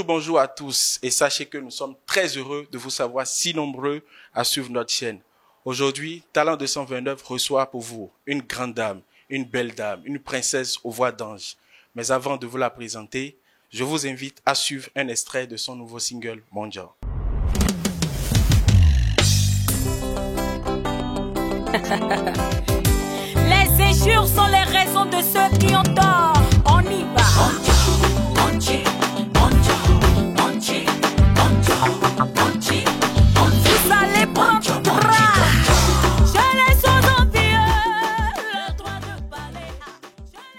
Bonjour à tous et sachez que nous sommes très heureux de vous savoir si nombreux à suivre notre chaîne. Aujourd'hui, Talent 229 reçoit pour vous une grande dame, une belle dame, une princesse aux voix d'ange. Mais avant de vous la présenter, je vous invite à suivre un extrait de son nouveau single Monja. Les injures sont les raisons de ceux qui ont tort. On y va. Vous allez prendre je les sens envieux, le droit de parler.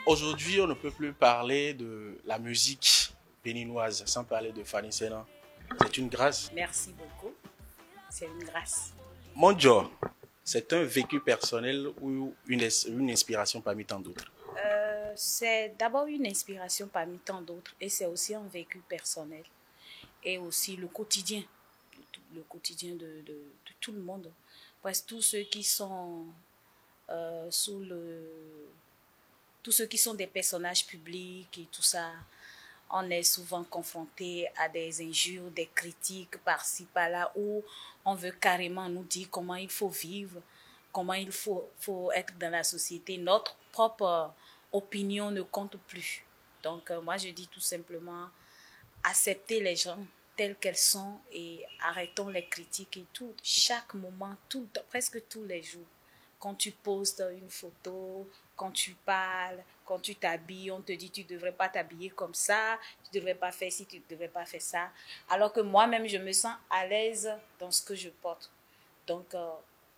Aujourd'hui, on ne peut plus parler de la musique béninoise sans parler de Fanny Sénan. C'est une grâce. Merci beaucoup. C'est une grâce. Monja, c'est un vécu personnel ou une inspiration parmi tant d'autres? C'est d'abord une inspiration parmi tant d'autres et c'est aussi un vécu personnel et aussi le quotidien de tout le monde. Parce que tous ceux qui sont tous ceux qui sont des personnages publics et tout ça, on est souvent confronté à des injures, des critiques par-ci, par-là, où on veut carrément nous dire comment il faut vivre, comment il faut être dans la société. Notre propre opinion ne compte plus. Donc, moi, je dis tout simplement, acceptez les gens tels qu'elles sont et arrêtons les critiques et tout. Chaque moment, presque tous les jours, quand tu postes une photo, quand tu parles, quand tu t'habilles, on te dit tu ne devrais pas t'habiller comme ça, tu ne devrais pas faire ci, tu ne devrais pas faire ça. Alors que moi-même, je me sens à l'aise dans ce que je porte. Donc,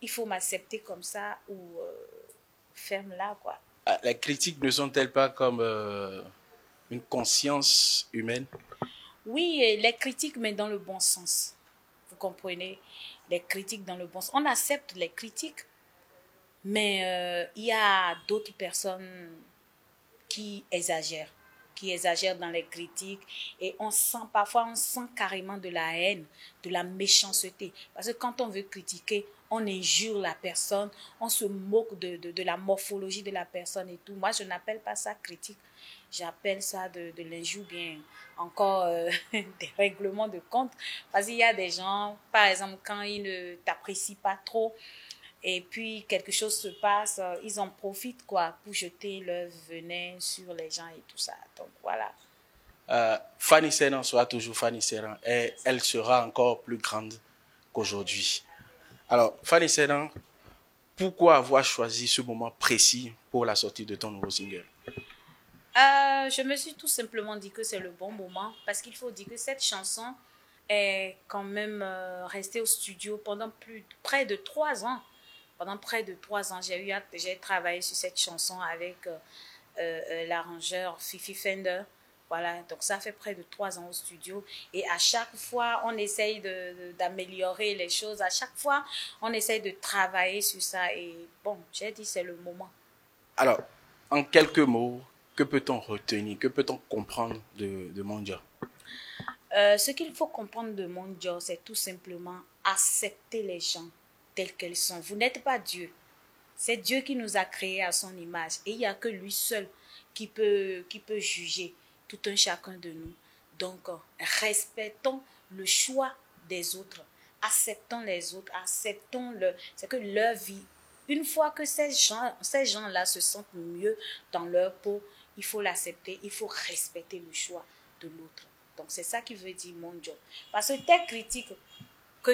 il faut m'accepter comme ça ou ferme là, quoi. Les critiques ne sont-elles pas comme une conscience humaine? Oui, et les critiques, mais dans le bon sens. Vous comprenez? Les critiques dans le bon sens. On accepte les critiques, mais il y a d'autres personnes qui exagèrent dans les critiques et parfois on sent carrément de la haine, de la méchanceté. Parce que quand on veut critiquer, on injure la personne, on se moque de la morphologie de la personne et tout. Moi, je n'appelle pas ça critique, j'appelle ça de l'injure, bien encore des règlements de compte. Parce qu'il y a des gens, par exemple, quand ils ne t'apprécient pas trop, et puis quelque chose se passe, ils en profitent quoi, pour jeter leur venin sur les gens et tout ça. Donc voilà. Fanny Sénan sera toujours Fanny Sénan et elle sera encore plus grande qu'aujourd'hui. Alors, Fanny Sénan, pourquoi avoir choisi ce moment précis pour la sortie de ton nouveau single? Je me suis tout simplement dit que c'est le bon moment parce qu'il faut dire que cette chanson est quand même restée au studio pendant près de 3 ans. Pendant près de 3 ans, j'ai travaillé sur cette chanson avec l'arrangeur Fifi Fender. Voilà, donc ça fait près de 3 ans au studio. Et à chaque fois, on essaye d'améliorer les choses. À chaque fois, on essaye de travailler sur ça. Et bon, j'ai dit c'est le moment. Alors, en quelques mots, que peut-on retenir, que peut-on comprendre de Monja? Ce qu'il faut comprendre de Monja, c'est tout simplement accepter les gens telles qu'elles sont. Vous n'êtes pas Dieu. C'est Dieu qui nous a créés à son image. Et il n'y a que lui seul qui peut juger tout un chacun de nous. Donc, respectons le choix des autres. Acceptons les autres. C'est que leur vie, une fois que ces gens-là se sentent mieux dans leur peau, il faut l'accepter. Il faut respecter le choix de l'autre. Donc, c'est ça qui veut dire Monja. Parce que tes critiques que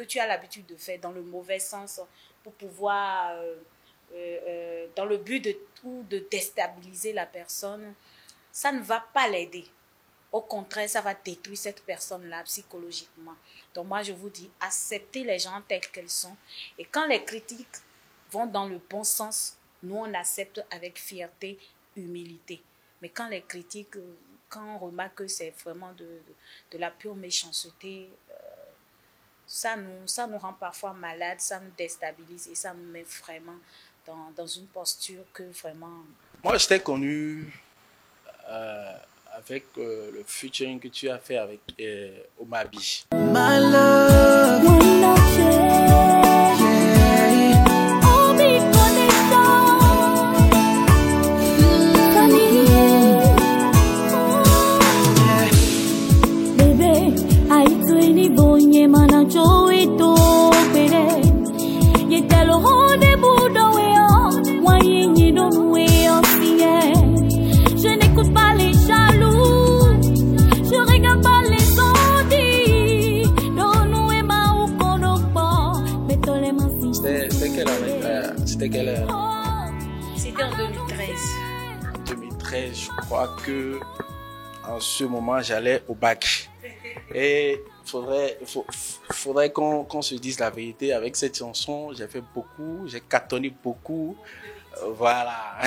tu as l'habitude de faire dans le mauvais sens pour pouvoir, dans le but de déstabiliser la personne, ça ne va pas l'aider. Au contraire, ça va détruire cette personne-là psychologiquement. Donc moi, je vous dis, acceptez les gens tels qu'elles sont. Et quand les critiques vont dans le bon sens, nous, on accepte avec fierté, humilité. Mais quand les critiques, quand on remarque que c'est vraiment de la pure méchanceté, ça nous rend parfois malades, ça nous déstabilise et ça nous met vraiment dans une posture que vraiment... Moi, je t'ai connu avec le featuring que tu as fait avec Omabi. My love, one 2013. En 2013, je crois que en ce moment, j'allais au bac. Et faudrait qu'on se dise la vérité. Avec cette chanson, j'ai fait beaucoup, j'ai cartonné beaucoup. Voilà.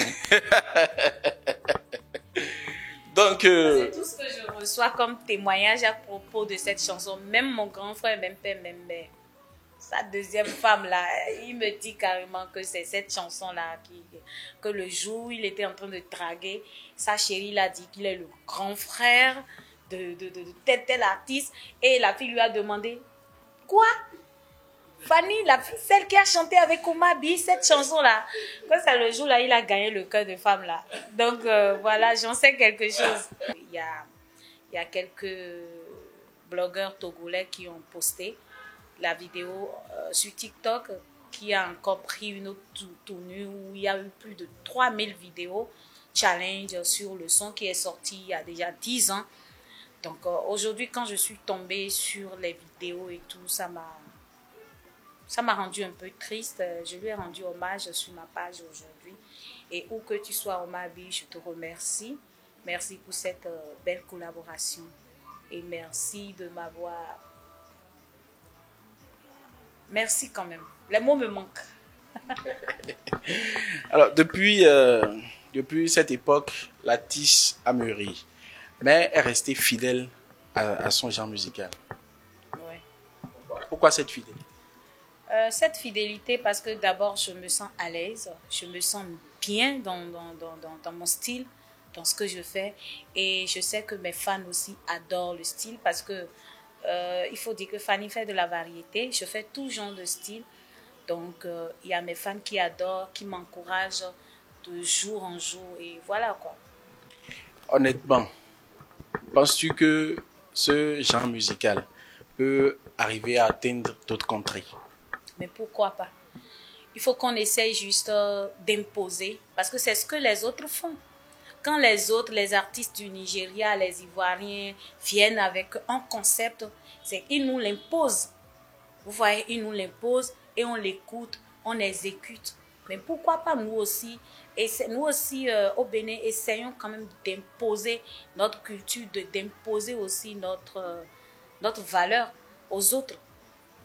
Donc, C'est tout ce que je reçois comme témoignage à propos de cette chanson. Même mon grand frère, même père, même mère. Sa deuxième femme là, il me dit carrément que c'est cette chanson là que le jour où il était en train de draguer, sa chérie l'a dit qu'il est le grand frère de tel artiste, et la fille lui a demandé quoi? Fanny, la fille, celle qui a chanté avec Omabi, cette chanson là, que c'est le jour là il a gagné le cœur de femme là. Donc voilà, j'en sais quelque chose. Il y a quelques blogueurs togolais qui ont posté la vidéo sur TikTok, qui a encore pris une autre tournure où il y a eu plus de 3000 vidéos challenge sur le son, qui est sorti il y a déjà 10 ans. Donc aujourd'hui, quand je suis tombée sur les vidéos et tout, ça m'a rendu un peu triste. Je lui ai rendu hommage sur ma page aujourd'hui. Et où que tu sois, Omabi, je te remercie. Merci pour cette belle collaboration. Et merci de m'avoir... Merci quand même. Les mots me manquent. alors, depuis cette époque, la Tis a mûri, mais est restée fidèle à son genre musical. Ouais. Pourquoi cette fidélité? Cette fidélité, parce que d'abord, je me sens à l'aise, je me sens bien dans mon style, dans ce que je fais. Et je sais que mes fans aussi adorent le style, parce que il faut dire que Fanny fait de la variété. Je fais tout genre de style. Donc, il y a mes fans qui adorent, qui m'encouragent de jour en jour. Et voilà quoi. Honnêtement, penses-tu que ce genre musical peut arriver à atteindre d'autres contrées? Mais pourquoi pas? Il faut qu'on essaye juste d'imposer, parce que c'est ce que les autres font. Quand les autres, les artistes du Nigeria, les Ivoiriens, viennent avec un concept, c'est qu'ils nous l'imposent. Vous voyez, ils nous l'imposent et on l'écoute, on exécute. Mais pourquoi pas nous aussi? Et nous aussi, au Bénin, essayons quand même d'imposer notre culture, d'imposer aussi notre valeur aux autres.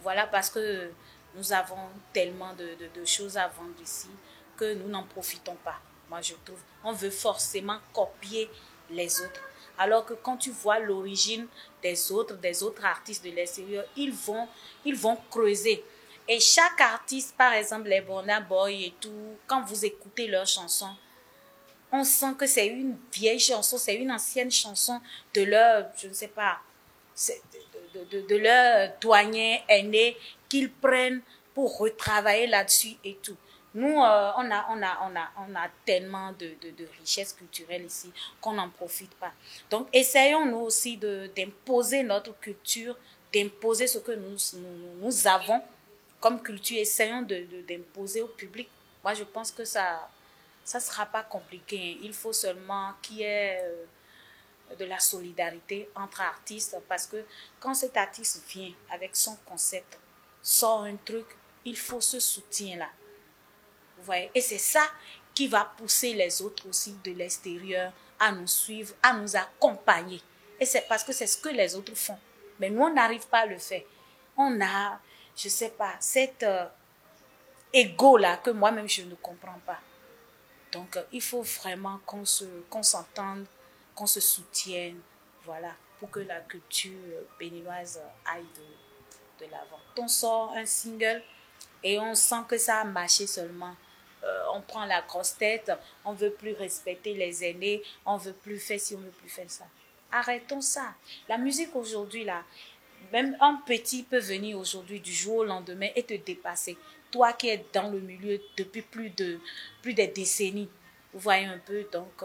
Voilà, parce que nous avons tellement de choses à vendre ici que nous n'en profitons pas. Moi, je trouve, on veut forcément copier les autres. Alors que quand tu vois l'origine des autres artistes de l'extérieur, ils vont creuser. Et chaque artiste, par exemple, les Burna Boy et tout, quand vous écoutez leurs chansons, on sent que c'est une vieille chanson, c'est une ancienne chanson de leur, je ne sais pas, de leur doyen aîné qu'ils prennent pour retravailler là-dessus et tout. Nous, on a tellement de richesses culturelles ici qu'on n'en profite pas. Donc, essayons nous aussi d'imposer notre culture, d'imposer ce que nous avons comme culture. Essayons d'imposer au public. Moi, je pense que ça sera pas compliqué. Il faut seulement qu'il y ait de la solidarité entre artistes, parce que quand cet artiste vient avec son concept, sort un truc, il faut ce soutien-là. Vous voyez? Et c'est ça qui va pousser les autres aussi de l'extérieur à nous suivre, à nous accompagner. Et c'est parce que c'est ce que les autres font. Mais nous, on n'arrive pas à le faire. On a, je ne sais pas, cet ego-là que moi-même, je ne comprends pas. Donc, il faut vraiment qu'on s'entende, qu'on se soutienne, voilà, pour que la culture béninoise aille de l'avant. On sort un single et on sent que ça a marché seulement. On prend la grosse tête, on ne veut plus respecter les aînés, on ne veut plus faire ci, on ne veut plus faire ça. Arrêtons ça. La musique aujourd'hui, là, même un petit peut venir aujourd'hui du jour au lendemain et te dépasser. Toi qui es dans le milieu depuis plus des décennies, vous voyez un peu, donc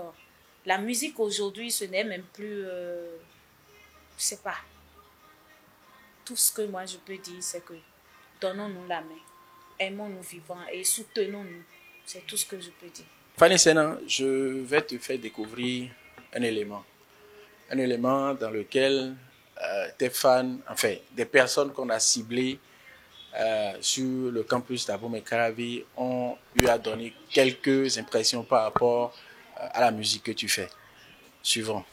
la musique aujourd'hui, ce n'est même plus, je ne sais pas. Tout ce que moi je peux dire, c'est que donnons-nous la main, aimons-nous vivants et soutenons-nous. C'est tout ce que je peux dire. Fanny Sena, je vais te faire découvrir un élément dans lequel tes fans, enfin des personnes qu'on a ciblées, sur le campus d'Abomey-Calavi ont eu à donner quelques impressions par rapport à la musique que tu fais. Suivant.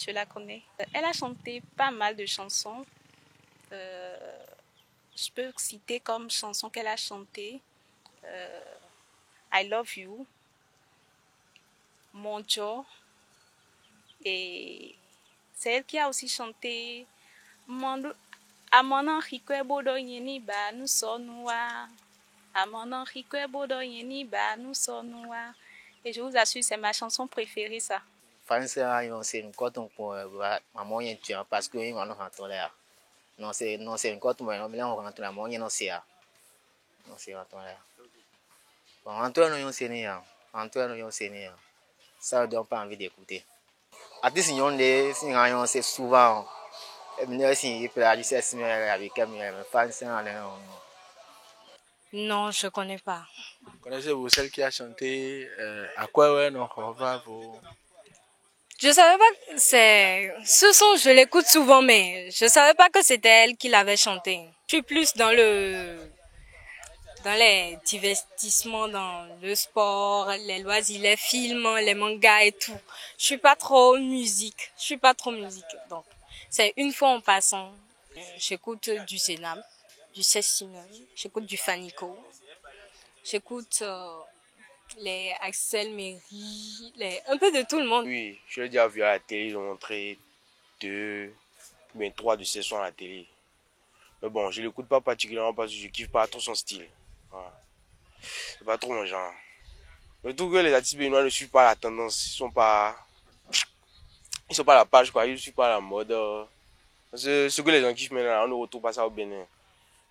Je la connais. Elle a chanté pas mal de chansons. Je peux citer comme chanson qu'elle a chantée I Love You, Monjo, et c'est elle qui a aussi chanté Amonan Rikwe Bodo Yeni Ba nous sonnoua. Amonan Rikwe Bodo Yeni Ba nous sonnoua. Et je vous assure, c'est ma chanson préférée, ça. Français, c'est une cote pour maman y est parce que on rentre là. Non, c'est une cote mais on rentre là, maman y non c'est là. Non, c'est rentre là. Bon, Antoine on c'est né. Antoine on c'est né. Ça donne pas envie d'écouter. À des signons des signons c'est souvent non, je connais pas. Connaissez-vous celle qui a chanté À quoi ouais non on va vous... Je savais pas que c'est... Ce son, je l'écoute souvent, mais je savais pas que c'était elle qui l'avait chanté. Je suis plus dans les divertissements, dans le sport, les loisirs, les films, les mangas et tout. Je suis pas trop musique. Donc, c'est une fois en passant. J'écoute du Zenam, du Sessinum, j'écoute du Fanico, j'écoute les Axel Méry, un peu de tout le monde. Oui, je l'ai déjà vu à la télé, ils ont montré 3 de ses sons à la télé. Mais bon, je ne l'écoute pas particulièrement parce que je ne kiffe pas trop son style. Voilà. C'est pas trop mon genre. Le tout que les artistes béninois ne suivent pas la tendance, ils sont pas à la page, quoi. Ils ne suivent pas la mode. Parce que ce que les gens kiffent maintenant, on ne retrouve pas ça au Bénin.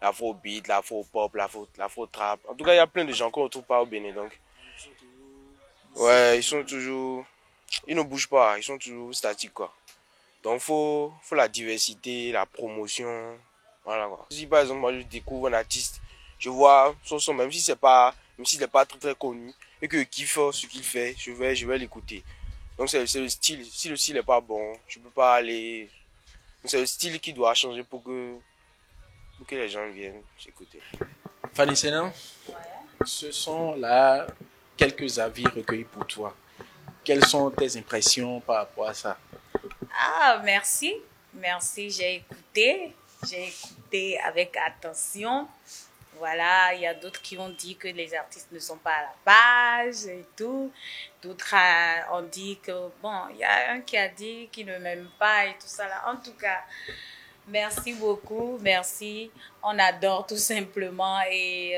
L'afro-beat, l'afro-pop, l'afro-trap. En tout cas, il y a plein de gens qu'on ne retrouve pas au Bénin. Donc. Ouais, ils ne bougent pas, ils sont toujours statiques, quoi. Donc faut la diversité, la promotion, voilà quoi. Si par exemple moi je découvre un artiste, je vois son son, même s'il n'est pas très très connu et que je kiffe ce qu'il fait, je vais l'écouter. Donc c'est le style, si le style n'est pas bon, je peux pas aller. C'est le style qui doit changer pour que les gens viennent s'écouter. Fanny Sénan, ce sont là quelques avis recueillis pour toi. Quelles sont tes impressions par rapport à ça? Ah, merci. Merci, j'ai écouté avec attention. Voilà, il y a d'autres qui ont dit que les artistes ne sont pas à la page et tout. D'autres ont dit que, bon, il y a un qui a dit qu'il ne m'aime pas et tout ça là. En tout cas, merci beaucoup, merci. On adore tout simplement et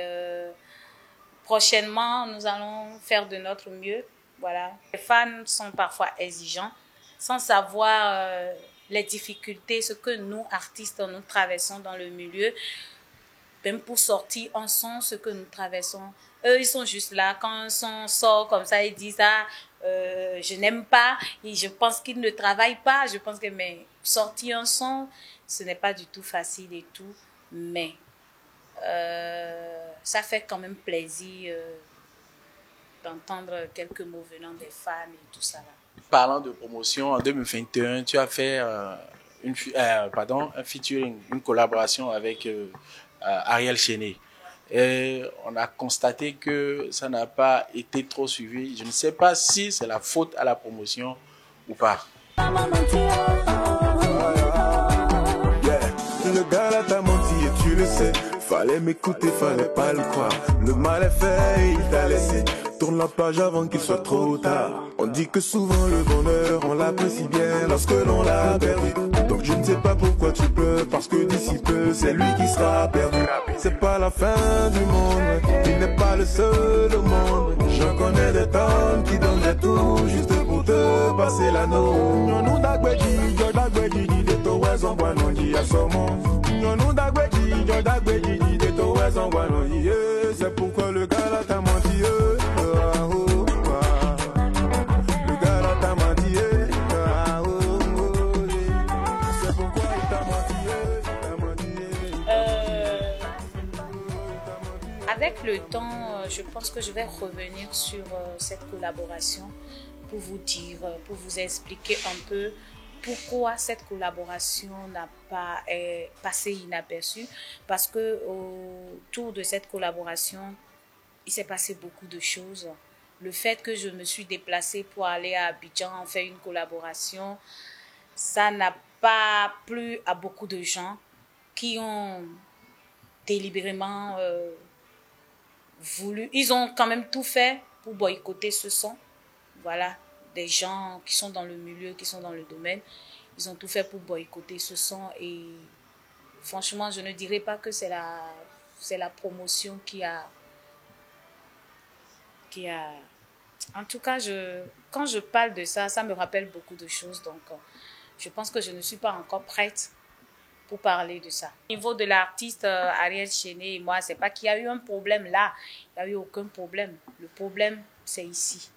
prochainement, nous allons faire de notre mieux. Voilà. Les fans sont parfois exigeants, sans savoir les difficultés, ce que nous, artistes, nous traversons dans le milieu. Même pour sortir un son, ce que nous traversons. Eux, ils sont juste là. Quand un son sort comme ça, ils disent je n'aime pas. Et je pense qu'ils ne travaillent pas. Je pense que sortir un son, ce n'est pas du tout facile et tout. Mais ça fait quand même plaisir d'entendre quelques mots venant des fans et tout ça là. Parlant de promotion, en 2021, tu as fait un featuring, une collaboration avec Ariel Chéné. Et on a constaté que ça n'a pas été trop suivi. Je ne sais pas si c'est la faute à la promotion ou pas. Le gars là t'a menti et tu le sais. Fallait m'écouter, fallait pas le croire. Le mal est fait, il t'a laissé. Tourne la page avant qu'il soit trop tard. On dit que souvent le bonheur, on l'apprécie bien lorsque l'on l'a perdu. Donc je ne sais pas pourquoi tu pleures, parce que d'ici peu, c'est lui qui sera perdu. C'est pas la fin du monde, il n'est pas le seul au monde. J'en connais des tonnes qui donneraient tout juste pour te passer l'anneau. C'est pourquoi le gars là t'a menti. Le gars là t'a menti. C'est pourquoi il t'a menti. Avec le temps, je pense que je vais revenir sur cette collaboration pour vous dire, pour vous expliquer un peu pourquoi cette collaboration n'a pas passé inaperçue? Parce que autour de cette collaboration, il s'est passé beaucoup de choses. Le fait que je me suis déplacée pour aller à Abidjan, faire une collaboration, ça n'a pas plu à beaucoup de gens qui ont délibérément voulu. Ils ont quand même tout fait pour boycotter ce son. Voilà, des gens qui sont dans le milieu, qui sont dans le domaine, ils ont tout fait pour boycotter ce son. Et franchement, je ne dirais pas que c'est la promotion qui a... En tout cas, quand je parle de ça, ça me rappelle beaucoup de choses. Donc, je pense que je ne suis pas encore prête pour parler de ça. Au niveau de l'artiste Ariel Chéné et moi, c'est pas qu'il y a eu un problème là. Il n'y a eu aucun problème. Le problème, c'est ici.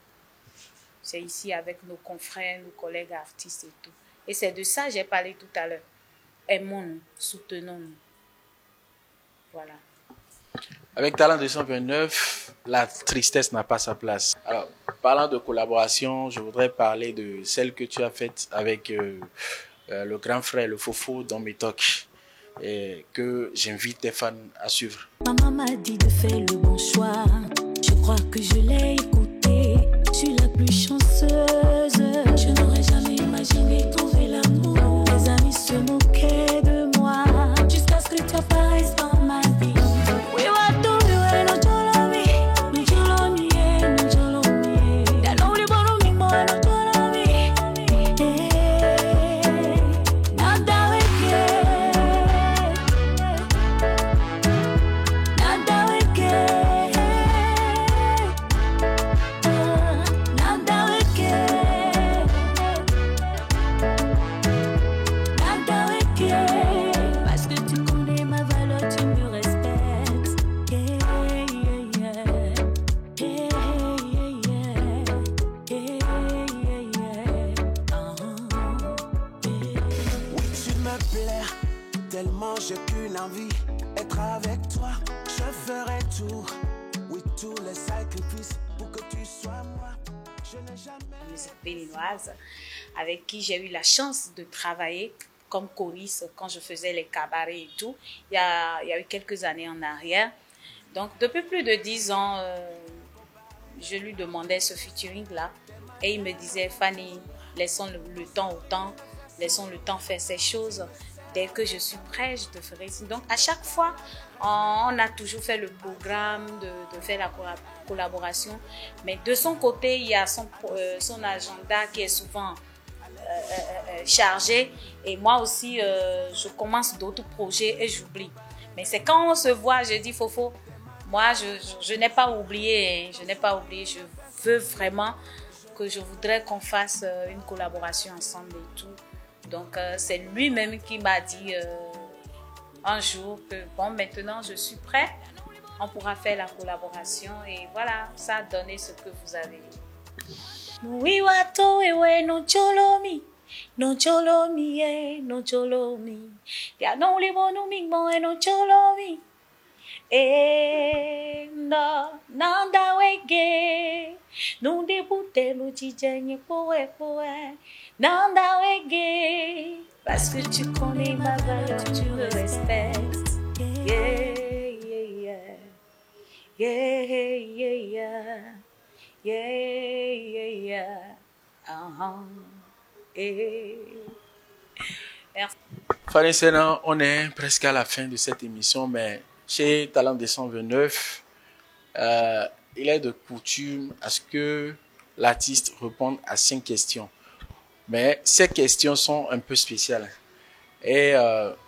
C'est ici avec nos confrères, nos collègues artistes et tout. Et c'est de ça que j'ai parlé tout à l'heure. Aimons-nous, soutenons-nous. Voilà. Avec Talent 229, la tristesse n'a pas sa place. Alors, parlant de collaboration, je voudrais parler de celle que tu as faite avec le grand frère, le Fofo, dans mes talks, et que j'invite tes fans à suivre. Maman m'a dit de faire le bon choix. Je crois que je l'ai écouté. Je suis la plus chanceuse. Je n'aurais jamais imaginé trouver l'amour. Mes amis se moquaient de moi jusqu'à ce que tu apparaisses dans ma vie. J'ai qu'une envie, être avec toi. Je ferai tout, oui, tous les sacrifices pour que tu sois moi. Je n'ai jamais... Musique béninoise avec qui j'ai eu la chance de travailler comme choriste quand je faisais les cabarets et tout. Il y a eu quelques années en arrière. Donc, depuis plus de 10 ans, je lui demandais ce featuring-là. Et il me disait, Fanny, laissons le temps au temps, laissons le temps faire ses choses. Dès que je suis prête, je te ferai signe. Donc, à chaque fois, on a toujours fait le programme de faire la collaboration. Mais de son côté, il y a son agenda qui est souvent chargé. Et moi aussi, je commence d'autres projets et j'oublie. Mais c'est quand on se voit, je dis, Fofo, moi, je n'ai pas oublié. Je n'ai pas oublié. Je veux vraiment que je voudrais qu'on fasse une collaboration ensemble et tout. Donc, c'est lui-même qui m'a dit un jour que, bon, maintenant, je suis prêt. On pourra faire la collaboration. Et voilà, ça a donné ce que vous avez. Oui, wato, ewe, no cholomi. No cholomi, no cholomi. Ya no libo no mingmo, no cholomi. No, nanda wege. No debute, no chijenye, poe, poe. Nanda wege. Parce que tu connais ma valeur, tu me respectes. Yeah, yeah, yeah. Yeah, yeah, yeah. Yeah, yeah, yeah. Merci. Fanny Sena, on est presque à la fin de cette émission, mais chez Talent 229, il est de coutume à ce que l'artiste réponde à 5 questions. Mais ces questions sont un peu spéciales. Et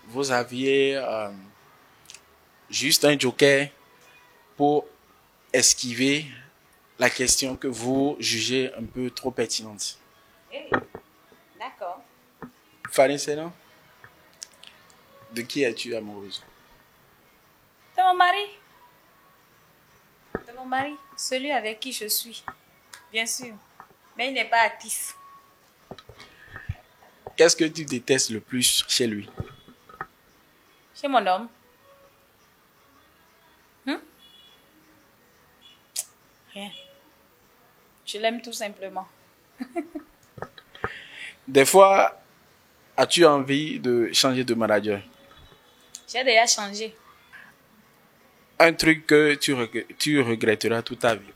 vous aviez juste un joker pour esquiver la question que vous jugez un peu trop pertinente. Hey, d'accord. Fanny Sena, de qui es-tu amoureuse? De mon mari. De mon mari. Celui avec qui je suis. Bien sûr. Mais il n'est pas actif. Qu'est-ce que tu détestes le plus chez lui? Chez mon homme. Rien. Je l'aime tout simplement. Des fois, as-tu envie de changer de manager? J'ai déjà changé. Un truc que tu regretteras toute ta vie.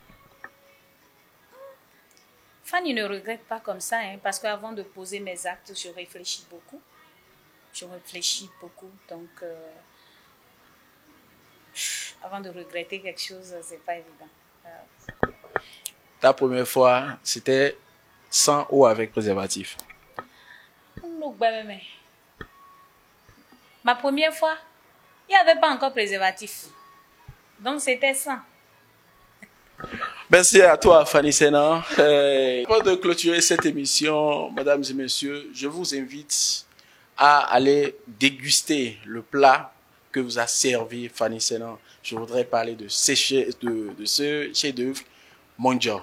Fanny ne regrette pas comme ça, hein, parce qu'avant de poser mes actes, je réfléchis beaucoup. Donc, avant de regretter quelque chose, c'est pas évident. Ta première fois, c'était sans ou avec préservatif? Ma première fois, il n'y avait pas encore préservatif. Donc, c'était sans. Merci à toi, Fanny Sena. Avant de clôturer cette émission, mesdames et messieurs, je vous invite à aller déguster le plat que vous a servi Fanny Sena. Je voudrais parler de ce chef-d'œuvre mondial.